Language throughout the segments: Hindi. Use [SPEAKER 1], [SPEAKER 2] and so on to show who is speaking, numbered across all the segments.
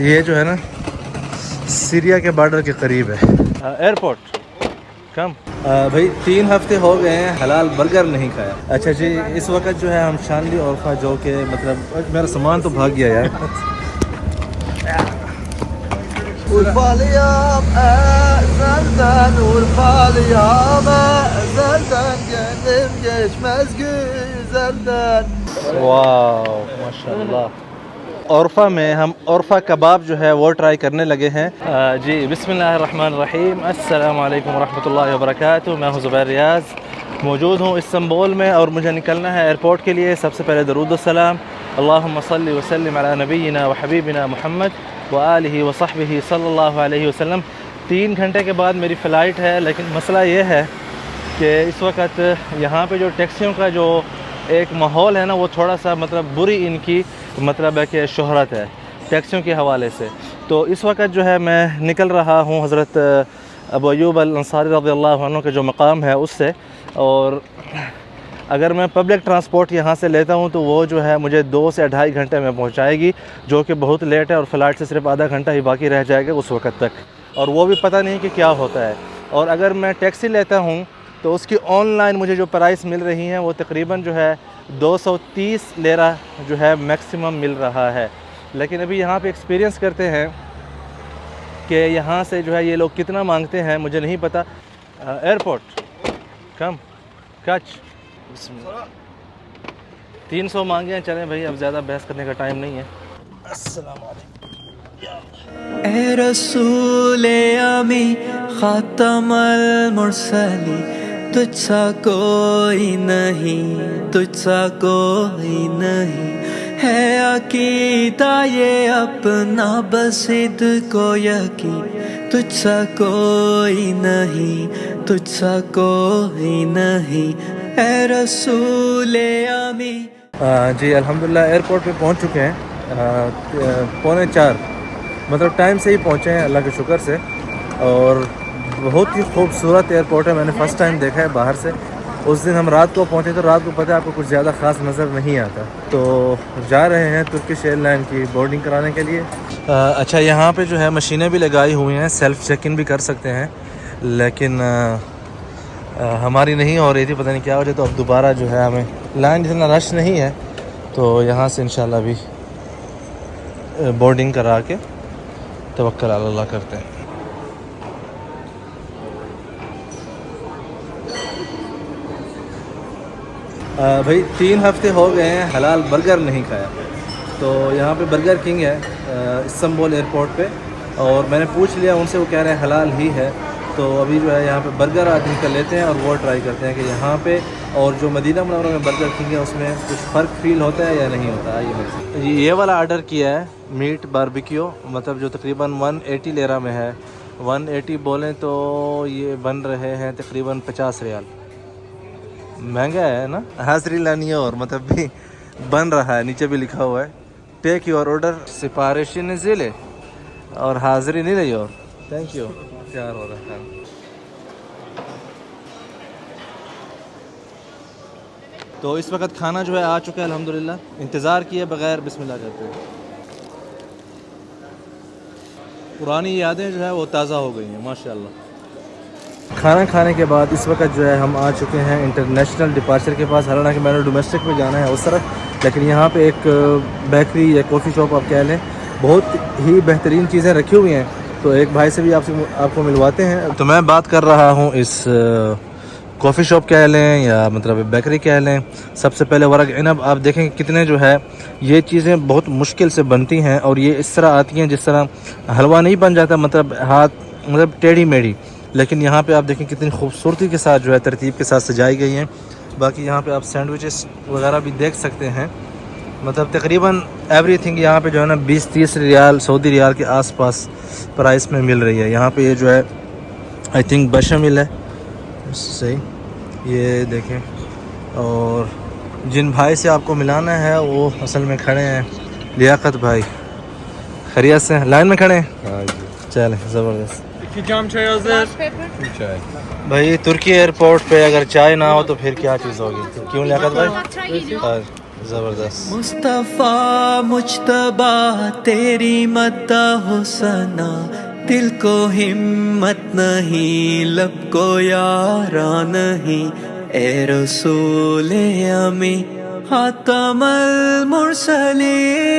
[SPEAKER 1] ये जो है ना सीरिया के बॉर्डर के करीब है एयरपोर्ट। कम भाई 3 हफ्ते हो गए हैं हलाल बर्गर नहीं खाया। अच्छा जी, इस वक्त जो है हम शानली औरफा जो के मतलब मेरा सामान तो भाग गया यार। वाह माशाल्लाह। औरफा में हम औरफा कबाब जो है वो ट्राई करने लगे हैं। जी बिस्मिल्लाहिर्रहमानिर्रहीम, अस्सलाम वालेकुम वरहमतुल्लाहि वबरकातुहू। मैं हूं ज़ुबैर रियाज़, मौजूद हूं इस्तांबुल में और मुझे निकलना है एयरपोर्ट के लिए। सबसे पहले दरूद व सलाम अल्लाहुम्मा सल्लि व सल्लिम अला नबीना व हबीबिना मुहम्मद व आलिहि व सहबिहि सल्लल्लाहु अलैहि वसल्लम। 3 घंटे के बाद मेरी फ़्लाइट है, लेकिन मसला ये है कि इस वक्त यहाँ पे जो टैक्सियों का जो एक माहौल है ना, वो थोड़ा सा मतलब बुरी इनकी मतलब है कि शोहरत है टैक्सियों के हवाले से। तो इस वक्त जो है मैं निकल रहा हूँ हज़रत अबू अय्यूब अल अंसारी रज़ियल्लाहु अन्हु के जो मकाम है उससे, और अगर मैं पब्लिक ट्रांसपोर्ट यहाँ से लेता हूँ तो वो जो है मुझे 2 से 2.5 घंटे में पहुँचाएगी, जो कि बहुत लेट है, और फ़्लाइट से सिर्फ आधा घंटा ही बाकी रह जाएगा उस वक्त तक, और वो भी पता नहीं कि क्या होता है। और अगर मैं टैक्सी लेता हूँ तो उसकी ऑनलाइन मुझे जो प्राइस मिल रही हैं वो तकरीबन जो है 230 लेरा जो है मैक्सिमम मिल रहा है। लेकिन अभी यहाँ पे एक्सपीरियंस करते हैं कि यहाँ से जो है ये लोग कितना मांगते हैं, मुझे नहीं पता। एयरपोर्ट कम कच 300 मांगे हैं। चलें भाई, अब ज़्यादा बहस करने का टाइम नहीं है। अस्सलाम वालेकुम।
[SPEAKER 2] ए रसूले आमी खातमल मुरसली, तुझसा कोई नहीं, तुझसा कोई नहीं है अकीदा ये अपना बसिद को यकीन, तुझसा कोई नहीं, तुझसा कोई नहीं ए रसूले आमी।
[SPEAKER 1] जी अल्हम्दुलिल्लाह एयरपोर्ट पे पहुंच चुके हैं। 3:45 मतलब टाइम से ही पहुंचे हैं अल्लाह के शुक्र से, और बहुत ही खूबसूरत एयरपोर्ट है। मैंने फ़र्स्ट टाइम देखा है बाहर से। उस दिन हम रात को पहुंचे तो रात को पता है आपको कुछ ज़्यादा ख़ास नज़र नहीं आता। तो जा रहे हैं तुर्किश एयरलाइन की बोर्डिंग कराने के लिए। अच्छा, यहाँ पे जो है मशीनें भी लगाई हुई हैं, सेल्फ़ चेक इन भी कर सकते हैं, लेकिन हमारी नहीं हो रही थी, पता नहीं क्या वजह। तो अब दोबारा जो है हमें लाइन इतना रश नहीं है, तो यहाँ से इंशाल्लाह भी बोर्डिंग करा के तवक्कल अल्लाह करते हैं। भाई 3 हफ्ते हो गए हैं हलाल बर्गर नहीं खाया। तो यहाँ पे बर्गर किंग है इस्तांबुल एयरपोर्ट पे, और मैंने पूछ लिया उनसे, वो कह रहे हैं हलाल ही है। तो अभी जो है यहाँ पे बर्गर आज निकल लेते हैं और वो ट्राई करते हैं कि यहाँ पे और जो मदीना मुनव्वरा में बर्गर किंग है उसमें कुछ फ़र्क फील होता है या नहीं होता। आइए, ये वाला ऑर्डर किया है मीट बारबेक्यू, मतलब जो तकरीबन 180 लेरा में है। 180 बोलें तो ये बन रहे हैं तकरीबन 50 रियाल। महंगा है ना। हाज़री लानी है, और मतलब भी बन रहा है, नीचे भी लिखा हुआ है टेक योर ऑर्डर सिफारिश नज़ीले, और हाज़री नहीं रही। और थैंक यू, तैयार हो रहा है। तो इस वक्त खाना जो है आ चुका है अल्हम्दुलिल्लाह। इंतज़ार किए बगैर बिस्मिल्लाह करते हैं। पुरानी यादें जो है वो ताज़ा हो गई हैं माशाल्लाह। खाना खाने के बाद इस वक्त जो है हम आ चुके हैं इंटरनेशनल डिपार्चर के पास। हालांकि मैंने डोमेस्टिक में जाना है उस तरफ, लेकिन यहाँ पे एक बेकरी या कॉफ़ी शॉप आप कह लें, बहुत ही बेहतरीन चीज़ें रखी हुई हैं। तो एक भाई से भी आपको मिलवाते हैं। तो मैं बात कर रहा हूँ इस कॉफ़ी शॉप कह लें या मतलब बेकरी कह लें। सबसे पहले वरक इनब आप देखें कितने जो है ये चीज़ें बहुत मुश्किल से बनती हैं, और ये इस तरह आती हैं जिस तरह हलवा नहीं बन जाता, मतलब हाथ मतलब टेढ़ी मेढ़ी, लेकिन यहाँ पे आप देखें कितनी खूबसूरती के साथ जो है तरतीब के साथ सजाई गई हैं। बाकी यहाँ पे आप सैंडविचेस वगैरह भी देख सकते हैं। मतलब तकरीबन एवरीथिंग यहाँ पे जो है ना 20-30 रियाल सऊदी रियाल के आसपास प्राइस में मिल रही है। यहाँ पे ये जो है आई थिंक बशामिल है, सही ये देखें। और जिन भाई से आपको मिलाना है वो असल में खड़े हैं, लियाकत भाई। खैरियत से लाइन में खड़े हैं। चलें, ज़बरदस्त। भाई तुर्की एयरपोर्ट पे अगर चाय ना हो तो फिर क्या चीज़ होगी, क्यों लियाकत भाई? ज़बरदस्त।
[SPEAKER 2] मुस्तफ़ा मुज्तबा तेरी मद्दाह सना, दिल को हिम्मत नहीं, लब को यारा नहीं, ए रसूल अमी खातमुल मुरसलीन,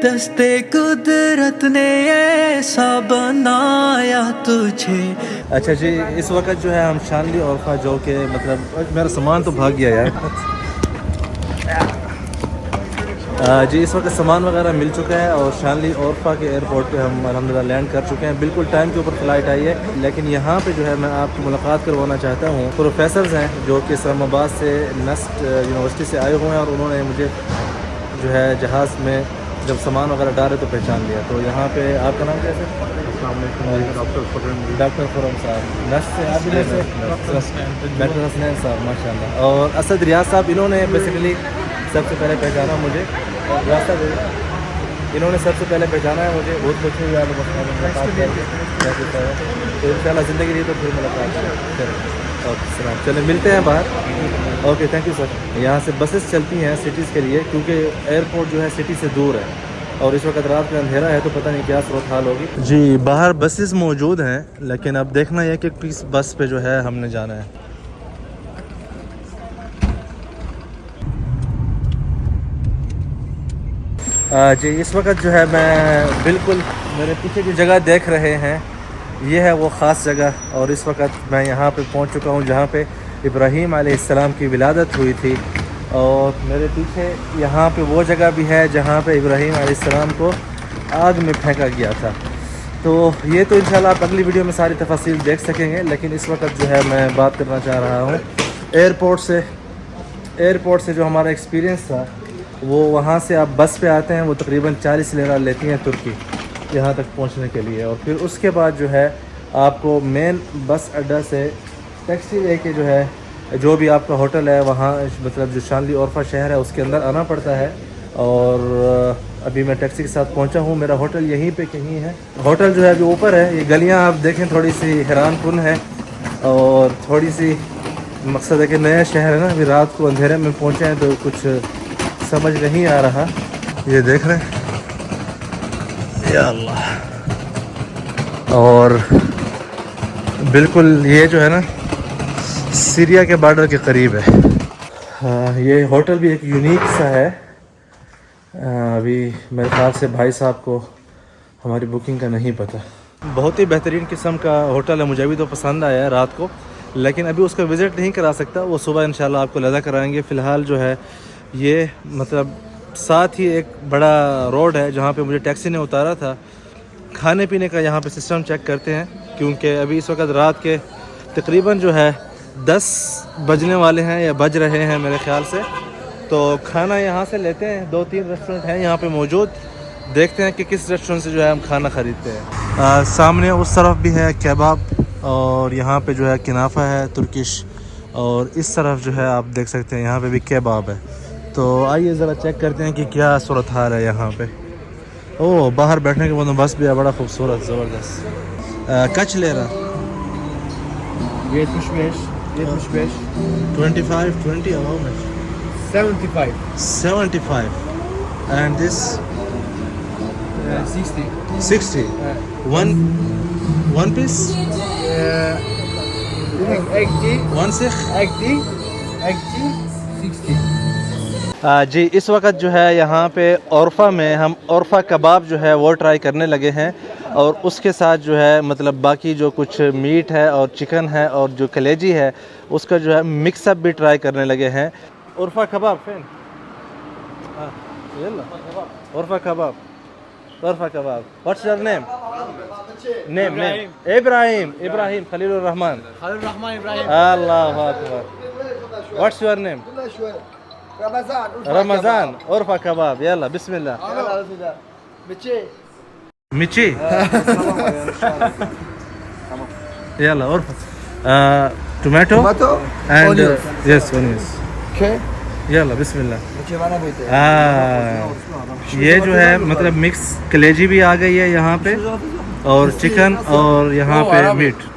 [SPEAKER 2] दस्ते कुदरत ने ऐसा बनाया तुझे।
[SPEAKER 1] अच्छा जी, इस वक्त जो है हम शानली औरफा, जो कि मतलब मेरा सामान तो भाग गया यार। जी, इस वक्त सामान वगैरह मिल चुका है और शानली औरफा के एयरपोर्ट पे हम अल्हम्दुलिल्लाह लैंड कर चुके हैं। बिल्कुल टाइम के ऊपर फ़्लाइट आई है, लेकिन यहाँ पे जो है मैं आपकी मुलाकात करवाना चाहता हूँ। प्रोफेसर्स हैं जो कि इस्लामाबाद से नस्ट यूनिवर्सिटी से आए हुए हैं और उन्होंने मुझे जो है जहाज़ में जब सामान वगैरह डाले तो पहचान लिया। तो यहाँ पे आपका नाम क्या है? डॉक्टर खुरम साहब, नर्स से आप भी से डॉक्टर हसनैन साहब, माशाल्लाह। और असद रियाज साहब, इन्होंने बेसिकली सबसे पहले पहचाना मुझे। रास्ता इन्होंने सबसे पहले पहचाना है मुझे। बहुत खुशी हुई आप मुलाकात करके, तो इंशाल्लाह ज़िंदगी रही तो फिर मुलाकात करें। ओके सलाम, चले मिलते हैं बाहर। Okay, thank you sir. यहाँ से बसेस चलती हैं सिटीज़ के लिए, क्योंकि एयरपोर्ट जो है सिटी से दूर है और इस वक्त रात में अंधेरा है, तो पता नहीं क्या सूरत हाल होगी। जी, बाहर बसेस मौजूद हैं, लेकिन अब देखना यह कि किस बस पे जो है हमने जाना है। जी, इस वक्त जो है मैं बिल्कुल मेरे पीछे जो जगह देख रहे हैं, ये है वो ख़ास जगह। और इस वक्त मैं यहाँ पे पहुँच चुका हूँ जहाँ पे इब्राहीम अलैहिस्सलाम की विलादत हुई थी। और मेरे पीछे यहाँ पे वो जगह भी है जहाँ पे इब्राहीम अलैहिस्सलाम को आग में फेंका गया था। तो ये तो इंशाल्लाह आप अगली वीडियो में सारी तफासिल देख सकेंगे, लेकिन इस वक्त जो है मैं बात करना चाह रहा हूँ एयरपोर्ट से जो हमारा एक्सपीरियंस था। वो वहाँ से आप बस पे आते हैं, वो तकरीबन 40 लेरा लेती हैं तुर्की यहाँ तक पहुँचने के लिए। और फिर उसके बाद जो है आपको मेन बस अड्डा से टैक्सी लेके जो है जो भी आपका होटल है वहाँ, मतलब जो शानली औरफा शहर है उसके अंदर आना पड़ता है। और अभी मैं टैक्सी के साथ पहुँचा हूँ, मेरा होटल यहीं पे कहीं है। होटल जो है अभी ऊपर है। ये गलियाँ आप देखें थोड़ी सी हैरान कुन है और थोड़ी सी मकसद है कि नया शहर है ना, अभी रात को अंधेरे में पहुँचे हैं तो कुछ समझ नहीं आ रहा। ये देख रहे हैं, या अल्लाह। और बिल्कुल ये जो है ना सीरिया के बॉर्डर के करीब है। हाँ, ये होटल भी एक यूनिक सा है। अभी मेरे ख्याल से भाई साहब को हमारी बुकिंग का नहीं पता। बहुत ही बेहतरीन किस्म का होटल है, मुझे भी तो पसंद आया है रात को, लेकिन अभी उसका विज़िट नहीं करा सकता। वो सुबह इंशाल्लाह आपको लदा कराएंगे। फ़िलहाल जो है ये मतलब साथ ही एक बड़ा रोड है जहाँ पे मुझे टैक्सी ने उतारा था। खाने पीने का यहाँ पे सिस्टम चेक करते हैं, क्योंकि अभी इस वक्त रात के तकरीबन जो है 10 बजने वाले हैं या बज रहे हैं मेरे ख्याल से। तो खाना यहाँ से लेते हैं। 2-3 रेस्टोरेंट हैं यहाँ पे मौजूद। देखते हैं कि किस रेस्टोरेंट से जो है हम खाना ख़रीदते हैं। सामने उस तरफ भी है केबाब और यहाँ पे जो है किनाफा है तुर्किश, और इस तरफ जो है आप देख सकते हैं यहाँ पे भी केबाब है। तो आइए ज़रा चेक करते हैं कि क्या सूरत हाल है यहाँ पे। ओह, बाहर बैठने के बंदोबस्त भी है, बड़ा खूबसूरत, ज़बरदस्त। कच ले रहा
[SPEAKER 3] 75,
[SPEAKER 1] 25, 20 how much?
[SPEAKER 3] 75,
[SPEAKER 1] 75 and this
[SPEAKER 3] 60.
[SPEAKER 1] 60. One piece?
[SPEAKER 3] 80,
[SPEAKER 1] One sikh?
[SPEAKER 3] 80, 60.
[SPEAKER 1] जी, इस वक्त जो है यहाँ पे औरफा में हम औरफा कबाब जो है वो ट्राई करने लगे हैं। और उसके साथ जो है मतलब बाकी जो कुछ मीट है और चिकन है और जो कलेजी है उसका जो है मिक्सअप भी ट्राई करने लगे हैं। औरफा कबाब फिन औरफा कबाब what's your name Ibrahim Khalilur Rahman अल्लाहु अकबर what's your name Ramazan Urfa कबाब यल्ला बिस्मिल्लाह मिची यल्ला Urfa tomato and yes onions यल्ला बिस्मिल्लाह। ये जो है मतलब मिक्स कलेजी भी आ गई है यहाँ पे और चिकन और यहाँ पे meet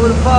[SPEAKER 1] Urfa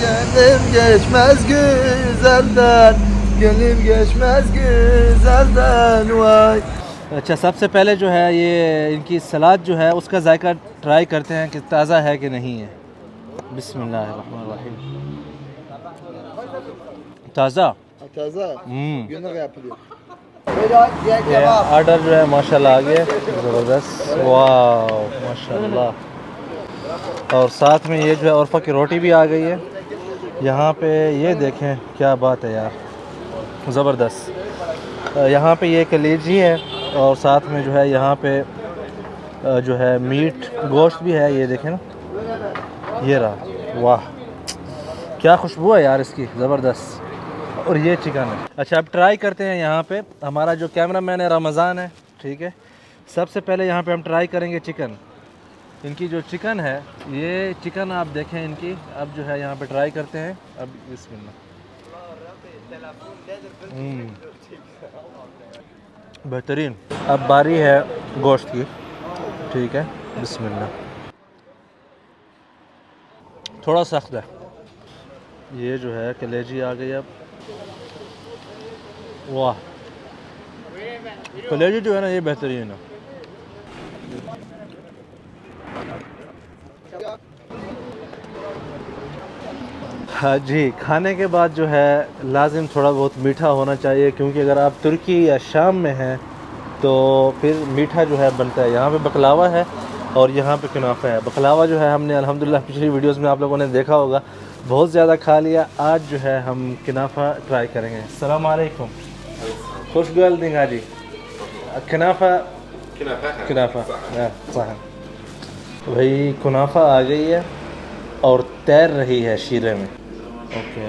[SPEAKER 1] Gönlüm geçmez güzelden Gönlüm geçmez güzelden vay। अच्छा सबसे पहले जो है ये इनकी सलाद जो है उसका जायका ट्राई करते हैं कि ताज़ा है कि नहीं है। बिस्मिल्लाहिर्रहमानिर्रहीम। ताज़ा
[SPEAKER 3] Taze.
[SPEAKER 1] हम्म
[SPEAKER 3] Günlük yapılıyor.
[SPEAKER 1] ये ऑर्डर जो है माशाल्लाह आ गया ज़बरदस्त वाह माशाल्लाह। और साथ में ये जो है उर्फ़ा की रोटी भी आ गई है यहाँ पे। ये देखें क्या बात है यार ज़बरदस्त। यहाँ पे ये कलेजी है और साथ में जो है यहाँ पे जो है मीट गोश्त भी है। ये देखें ना ये रहा वाह क्या खुशबू है यार इसकी ज़बरदस्त। और ये चिकन है। अच्छा अब ट्राई करते हैं यहाँ पे। हमारा जो कैमरामैन है रमज़ान है ठीक है। सबसे पहले यहाँ पे हम ट्राई करेंगे चिकन। इनकी जो चिकन है ये चिकन आप देखें इनकी। अब जो है यहाँ पे ट्राई करते हैं। अब बिस्मिल्लाह बेहतरीन। अब बारी है गोश्त की ठीक है। बिस्मिल्लाह थोड़ा सख्त है। ये जो है कलेजी आ गई। अब वाह कलेजी जो है ना ये बेहतरीन है। हाँ जी खाने के बाद जो है लाजिम थोड़ा बहुत मीठा होना चाहिए क्योंकि अगर आप तुर्की या शाम में हैं तो फिर मीठा जो है बनता है। यहाँ पे बकलावा है और यहाँ पे कुनाफा है। बकलावा जो है हमने अल्हम्दुलिल्लाह पिछली वीडियोस में आप लोगों ने देखा होगा बहुत ज़्यादा खा लिया। आज जो है हम कुनाफा ट्राई करेंगे। अस्सलाम वालेकुम खुश गेल्डिंग हाजी कुनाफा कुनाफा सही भाई कुनाफा आ गई है और तैर रही है शीरे में। ओके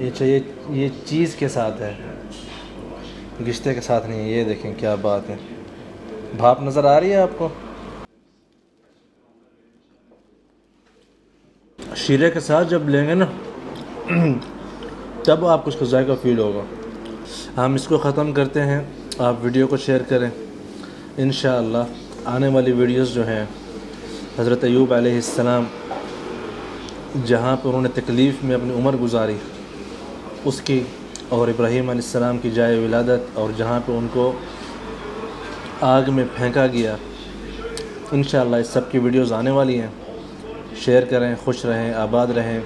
[SPEAKER 1] ये चाहिए ये चीज़ के साथ है गिश्ते के साथ नहीं है। ये देखें क्या बात है। भाप नज़र आ रही है आपको। शीरे के साथ जब लेंगे ना तब आपको उसका जायका फील होगा। हम इसको ख़त्म करते हैं। आप वीडियो को शेयर करें। इंशाअल्लाह आने वाली वीडियोस जो हैं हज़रत अय्यूब अलैहिस्सलाम जहाँ पर उन्होंने तकलीफ़ में अपनी उम्र गुजारी उसकी और इब्राहीम अलैहिस्सलाम की जाए विलादत और जहाँ पे उनको आग में फेंका गया। इंशाअल्लाह इस सब की वीडियोस आने वाली हैं। शेयर करें खुश रहें आबाद रहें।